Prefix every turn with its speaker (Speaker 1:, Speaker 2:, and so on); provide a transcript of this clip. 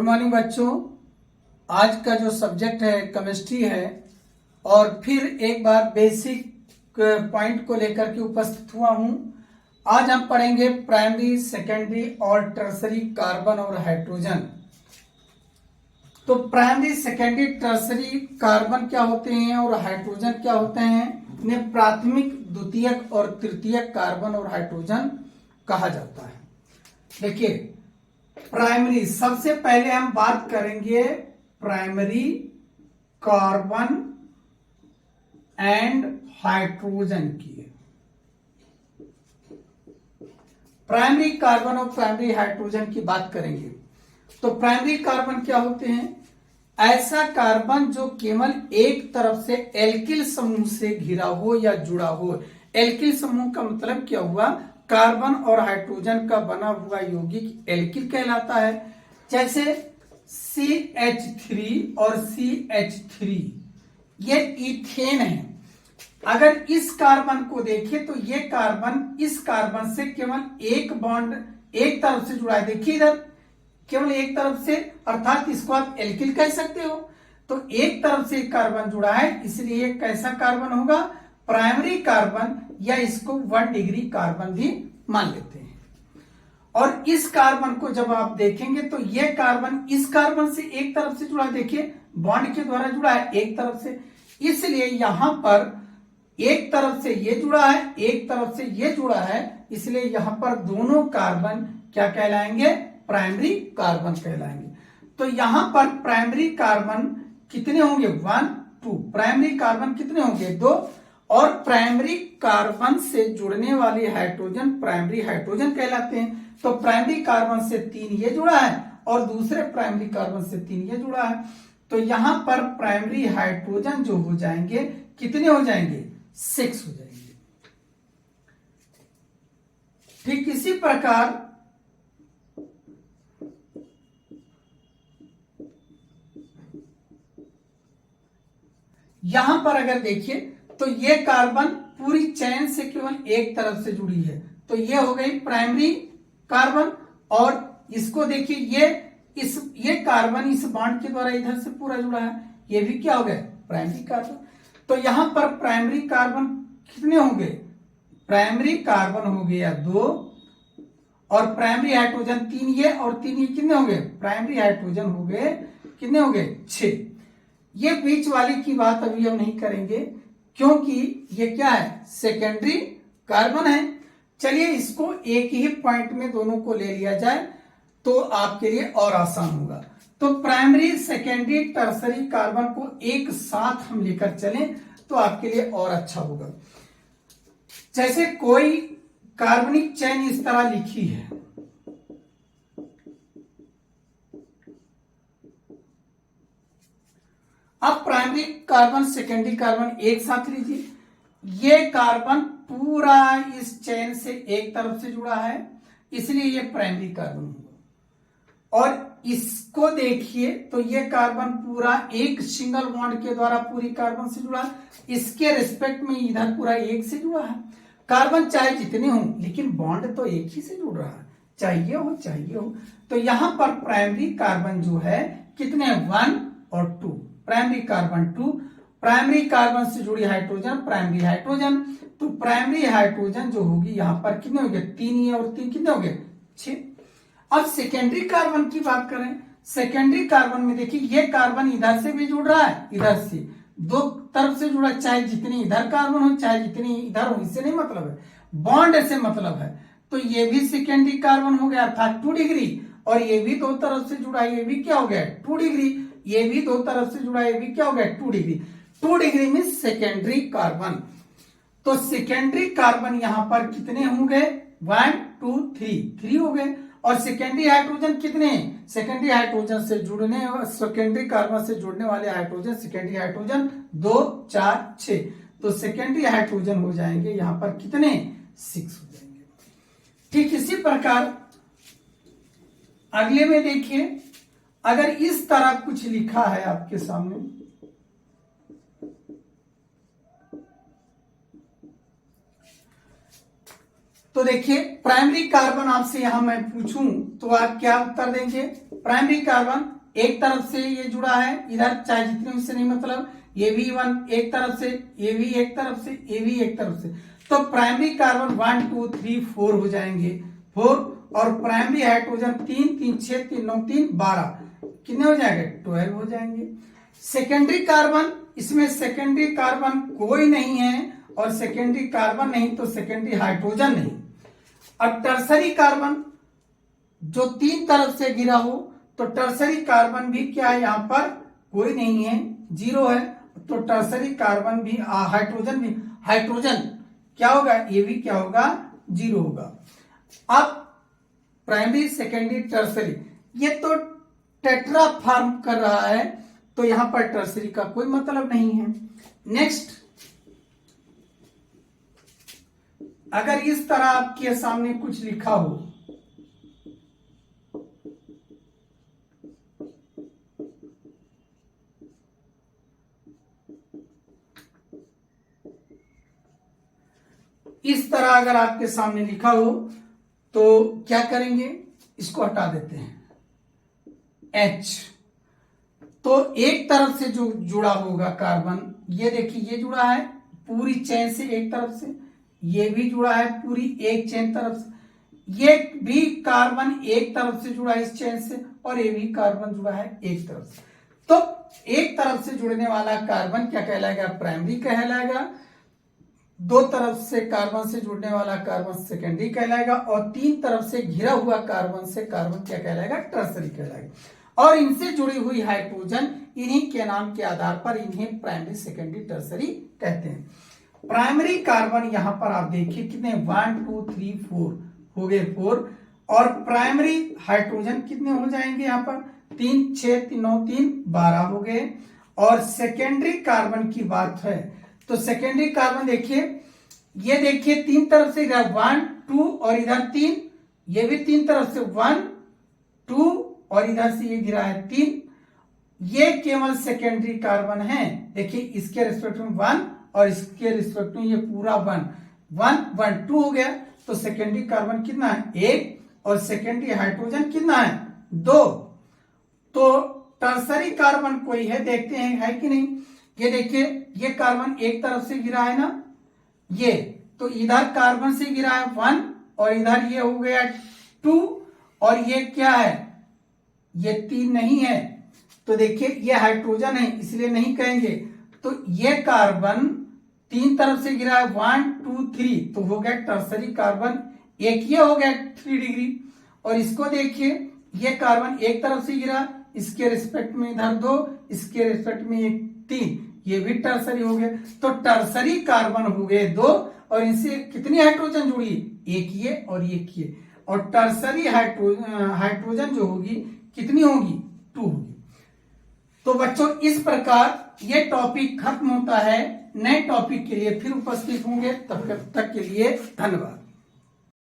Speaker 1: Morning बच्चों। आज का जो सब्जेक्ट है केमिस्ट्री है और फिर एक बार बेसिक पॉइंट को लेकर के उपस्थित हुआ हूं। आज हम पढ़ेंगे प्राइमरी, सेकेंडरी और टर्सरी कार्बन और हाइड्रोजन। तो प्राइमरी, सेकेंडरी, टर्सरी कार्बन क्या होते हैं और हाइड्रोजन क्या होते हैं, इन्हें प्राथमिक, द्वितीयक और तृतीयक कार्बन और हाइड्रोजन कहा जाता है। देखिए, प्राइमरी, सबसे पहले हम बात करेंगे प्राइमरी कार्बन एंड हाइड्रोजन की। प्राइमरी कार्बन और प्राइमरी हाइड्रोजन की बात करेंगे तो प्राइमरी कार्बन क्या होते हैं? ऐसा कार्बन जो केवल एक तरफ से एल्किल समूह से घिरा हो या जुड़ा हो। एल्किल समूह का मतलब क्या हुआ? कार्बन और हाइड्रोजन का बना हुआ यौगिक एल्किल कहलाता है। जैसे CH3 और CH3 ये इथेन है। अगर इस कार्बन को देखें तो ये कार्बन इस कार्बन से केवल एक बॉन्ड एक तरफ से जुड़ा है। देखिए इधर केवल एक तरफ से, अर्थात इसको आप एल्किल कह सकते हो। तो एक तरफ से कार्बन जुड़ा है, इसलिए कैसा कार्बन होगा? प्राइमरी कार्बन, या इसको 1 डिग्री कार्बन भी मान लेते हैं। और इस कार्बन को जब आप देखेंगे तो यह कार्बन इस कार्बन से एक तरफ से जुड़ा है। देखिए बॉन्ड के द्वारा जुड़ा है एक तरफ से, इसलिए यहां पर एक तरफ से ये जुड़ा है, एक तरफ से ये जुड़ा है, इसलिए यहां पर दोनों कार्बन क्या कहलाएंगे? प्राइमरी कार्बन कहलाएंगे। तो यहां पर प्राइमरी कार्बन कितने होंगे? 1, 2। प्राइमरी कार्बन कितने होंगे? 2। और प्राइमरी कार्बन से जुड़ने वाले हाइड्रोजन प्राइमरी हाइड्रोजन कहलाते हैं। तो प्राइमरी कार्बन से 3 ये जुड़ा है और दूसरे प्राइमरी कार्बन से 3 ये जुड़ा है। तो यहां पर प्राइमरी हाइड्रोजन जो हो जाएंगे, कितने हो जाएंगे? 6 हो जाएंगे। ठीक इसी प्रकार यहां पर अगर देखिए तो ये कार्बन पूरी चैन से केवल एक तरफ से जुड़ी है, तो ये हो गई प्राइमरी कार्बन। और इसको देखिए ये कार्बन इस बॉन्ड के द्वारा इधर से पूरा जुड़ा है, ये भी क्या हो गया? Primary carbon. तो यहां पर प्राइमरी कार्बन कितने होंगे? प्राइमरी कार्बन हो गया 2 और प्राइमरी हाइड्रोजन 3 ये और 3 ये कितने हो गए? प्राइमरी हाइड्रोजन हो गए कितने हो गए? 6। ये बीच वाले की बात अभी हम नहीं करेंगे क्योंकि ये क्या है? सेकेंडरी कार्बन है। चलिए इसको एक ही पॉइंट में दोनों को ले लिया जाए तो आपके लिए और आसान होगा। तो प्राइमरी, सेकेंडरी, टर्सरी कार्बन को एक साथ हम लेकर चलें तो आपके लिए और अच्छा होगा। जैसे कोई कार्बनिक चेन इस तरह लिखी है, अब प्राइमरी कार्बन, सेकेंडरी कार्बन एक साथ लीजिए। ये कार्बन पूरा इस चेन से एक तरफ से जुड़ा है, इसलिए ये प्राइमरी कार्बन होगा। और इसको देखिए तो ये कार्बन पूरा एक सिंगल बॉन्ड के द्वारा पूरी कार्बन से जुड़ा है, इसके रिस्पेक्ट में इधर पूरा एक से जुड़ा है। कार्बन चाहे जितने हो लेकिन बॉन्ड तो एक ही से जुड़ रहा है, चाहिए हो। तो यहां पर प्राइमरी कार्बन जो है कितने? 1 और 2। प्राइमरी कार्बन 2, प्राइमरी कार्बन से जुड़ी हाइड्रोजन प्राइमरी हाइड्रोजन। तो प्राइमरी हाइड्रोजन जो होगी यहां पर कितने हो गए? 3 ये और 3 कितने हो गए? 6। अब सेकेंडरी कार्बन की बात करें, सेकेंडरी कार्बन में देखिए ये कार्बन इधर से भी जुड़ रहा है, इधर से, दो तरफ से जुड़ा, चाहे जितनी इधर कार्बन हो चाहे जितनी इधर हो, इससे नहीं मतलब है, बॉन्ड से मतलब है। तो ये भी सेकेंडरी कार्बन हो गया अर्थात 2 डिग्री। और ये भी दो तरफ से जुड़ा, ये भी क्या हो गया? 2 डिग्री। ये भी दो तरफ से जुड़ा, ये भी क्या हो गया? 2 डिग्री। 2 डिग्री में सेकेंडरी कार्बन। तो सेकेंडरी कार्बन यहां पर कितने होंगे? 1, 2, 3 हो गए। और सेकेंडरी हाइड्रोजन कितने? सेकेंडरी हाइड्रोजन से जुड़ने, सेकेंडरी कार्बन से जुड़ने वाले हाइड्रोजन, सेकेंडरी हाइड्रोजन 2, 4, 6। तो सेकेंडरी हाइड्रोजन हो जाएंगे यहां पर कितने? 6 हो जाएंगे। ठीक इसी प्रकार अगले में देखिए, अगर इस तरह कुछ लिखा है आपके सामने, तो देखिए प्राइमरी कार्बन आपसे यहां मैं पूछूं तो आप क्या उत्तर देंगे? प्राइमरी कार्बन एक तरफ से ये जुड़ा है, इधर चाहे जितने से नहीं मतलब, ये भी 1 एक तरफ से, ये भी एक तरफ से, ये भी एक तरफ से, तो प्राइमरी कार्बन 1 2 3 4 हो जाएंगे 4, और प्राइमरी हाइड्रोजन 3 3 6 3 9 3 12, कितने हो जाएंगे 12 हो जाएंगे। सेकेंडरी कार्बन, इसमें सेकेंडरी कार्बन कोई नहीं है और सेकेंडरी कार्बन नहीं तो सेकेंडरी हाइड्रोजन नहीं। अब टर्सरी कार्बन जो 3 तरफ से घिरा हो, तो टर्सरी कार्बन भी क्या है, यहां पर कोई नहीं है, 0 है, तो टर्सरी कार्बन भी हाइड्रोजन भी, हाइड्रोजन क्या होगा, ये भी क्या होगा 0 होगा। अब प्राइमरी सेकेंडरी टर्सरी, ये तो टेट्रा फॉर्म कर रहा है, तो यहां पर टर्सरी का कोई मतलब नहीं है। नेक्स्ट, अगर इस तरह आपके सामने कुछ लिखा हो, इस तरह अगर आपके सामने लिखा हो तो क्या करेंगे, इसको हटा देते हैं H, तो एक तरफ से जो जुड़ा होगा कार्बन, ये देखिए ये जुड़ा है पूरी चेन से एक तरफ से, ये भी जुड़ा है पूरी एक चेन तरफ से, ये भी कार्बन एक तरफ से जुड़ा है इस चेन से, और ये भी कार्बन जुड़ा है एक तरफ से। तो एक तरफ से जुड़ने वाला कार्बन क्या कहलाएगा, प्राइमरी कहलाएगा। 2 तरफ से कार्बन से जुड़ने वाला कार्बन सेकेंडरी कहलाएगा, और 3 तरफ से घिरा हुआ कार्बन से कार्बन क्या कहलाएगा, टर्सरी कहलाएगा। और इनसे जुड़ी हुई हाइड्रोजन, इन्हीं के नाम के आधार पर इन्हें प्राइमरी सेकेंडरी टर्सरी कहते हैं। प्राइमरी कार्बन यहां पर आप देखिए कितने 1 2 3 4 हो गए 4, और प्राइमरी हाइड्रोजन कितने हो जाएंगे यहाँ पर 3 6 3 9 3 12 हो गए। और सेकेंडरी कार्बन की बात है तो सेकेंडरी कार्बन देखिए, ये देखिए 3 तरफ से इधर 1 2 और इधर 3, ये भी 3 तरफ से 1 2 और इधर से ये गिरा है 3, ये केवल सेकेंडरी कार्बन है। देखिए इसके रिस्पेक्ट में 1 और इसके रिस्पेक्ट में ये पूरा 1 1 1 2 हो गया, तो सेकेंडरी कार्बन कितना है 1, और सेकेंडरी हाइड्रोजन कितना है 2। तो टर्सरी कार्बन कोई है, देखते हैं है कि नहीं। ये देखिए ये कार्बन एक तरफ से गिरा है ना, ये तो इधर कार्बन से गिरा है 1 और इधर ये हो गया 2, और ये क्या है, ये 3 नहीं है, तो देखिए ये हाइड्रोजन है इसलिए नहीं कहेंगे। तो ये कार्बन 3 तरफ से गिरा है 1 2 3, तो हो गया टर्सरी कार्बन। एक ये हो गया 3 डिग्री, और इसको देखिए ये कार्बन एक तरफ से गिरा, इसके रिस्पेक्ट में इधर 2, इसके रिस्पेक्ट में 3, ये भी टर्सरी हो गया। तो टर्सरी कार्बन हो गए 2, और इनसे कितनी हाइड्रोजन जुड़ी, एक ये और एक ये, और टर्सरी हाइड्रोजन जो होगी कितनी होगी 2 होगी। तो बच्चों इस प्रकार ये टॉपिक खत्म होता है। नए टॉपिक के लिए फिर उपस्थित होंगे, तब तक के लिए धन्यवाद।